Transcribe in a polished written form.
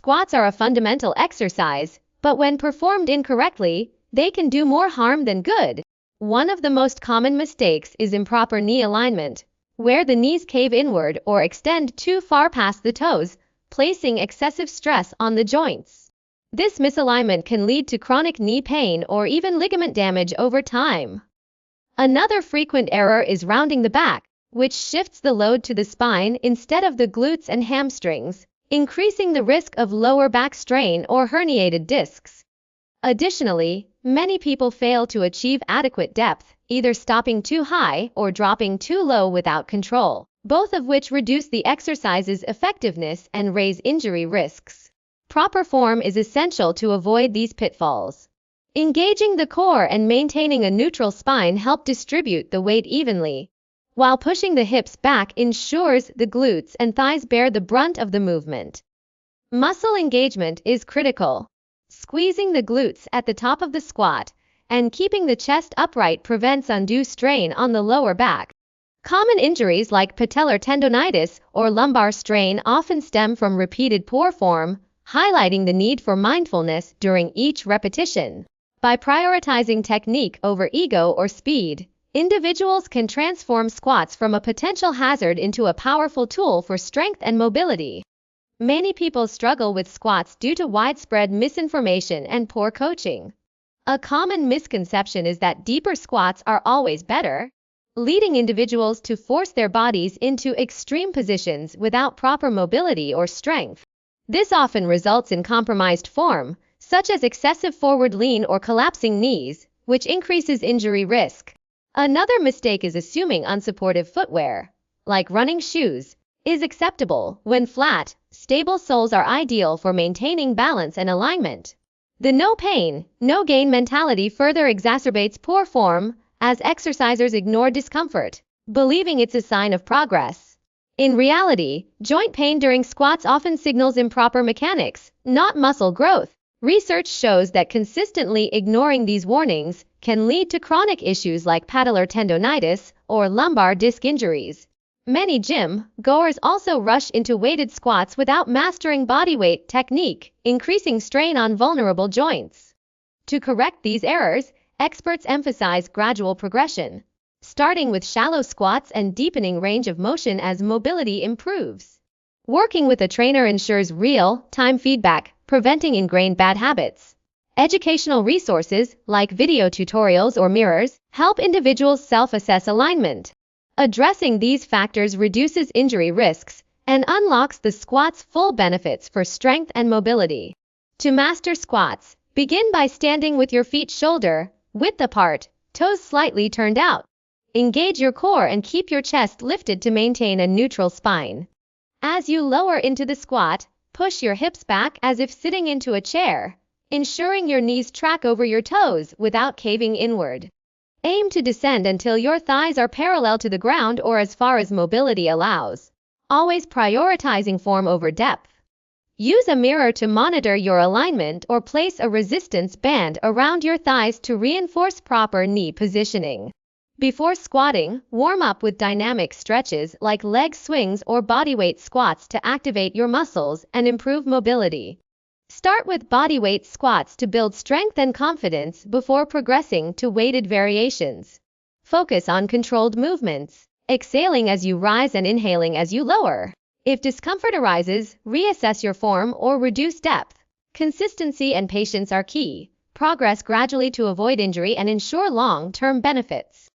Squats are a fundamental exercise, but when performed incorrectly, they can do more harm than good. One of the most common mistakes is improper knee alignment, where the knees cave inward or extend too far past the toes, placing excessive stress on the joints. This misalignment can lead to chronic knee pain or even ligament damage over time. Another frequent error is rounding the back, which shifts the load to the spine instead of the glutes and hamstrings, increasing the risk of lower back strain or herniated discs. Additionally, many people fail to achieve adequate depth, either stopping too high or dropping too low without control, both of which reduce the exercise's effectiveness and raise injury risks. Proper form is essential to avoid these pitfalls. Engaging the core and maintaining a neutral spine help distribute the weight evenly, while pushing the hips back ensures the glutes and thighs bear the brunt of the movement. Muscle engagement is critical. Squeezing the glutes at the top of the squat and keeping the chest upright prevents undue strain on the lower back. Common injuries like patellar tendonitis or lumbar strain often stem from repeated poor form, highlighting the need for mindfulness during each repetition. By prioritizing technique over ego or speed, individuals can transform squats from a potential hazard into a powerful tool for strength and mobility. Many people struggle with squats due to widespread misinformation and poor coaching. A common misconception is that deeper squats are always better, leading individuals to force their bodies into extreme positions without proper mobility or strength. This often results in compromised form, such as excessive forward lean or collapsing knees, which increases injury risk. Another mistake is assuming unsupportive footwear, like running shoes, is acceptable when flat, stable soles are ideal for maintaining balance and alignment. The no pain, no gain mentality further exacerbates poor form as exercisers ignore discomfort, believing it's a sign of progress. In reality, joint pain during squats often signals improper mechanics, not muscle growth. Research shows that consistently ignoring these warnings can lead to chronic issues like patellar tendonitis or lumbar disc injuries. Many gym goers also rush into weighted squats without mastering bodyweight technique, increasing strain on vulnerable joints. To correct these errors, experts emphasize gradual progression, starting with shallow squats and deepening range of motion as mobility improves. Working with a trainer ensures real-time feedback, preventing ingrained bad habits. Educational resources, like video tutorials or mirrors, help individuals self-assess alignment. Addressing these factors reduces injury risks and unlocks the squat's full benefits for strength and mobility. To master squats, begin by standing with your feet shoulder width apart, toes slightly turned out. Engage your core and keep your chest lifted to maintain a neutral spine. As you lower into the squat, push your hips back as if sitting into a chair, ensuring your knees track over your toes without caving inward. Aim to descend until your thighs are parallel to the ground or as far as mobility allows, always prioritizing form over depth. Use a mirror to monitor your alignment or place a resistance band around your thighs to reinforce proper knee positioning. Before squatting, warm up with dynamic stretches like leg swings or bodyweight squats to activate your muscles and improve mobility. Start with bodyweight squats to build strength and confidence before progressing to weighted variations. Focus on controlled movements, exhaling as you rise and inhaling as you lower. If discomfort arises, reassess your form or reduce depth. Consistency and patience are key. Progress gradually to avoid injury and ensure long-term benefits.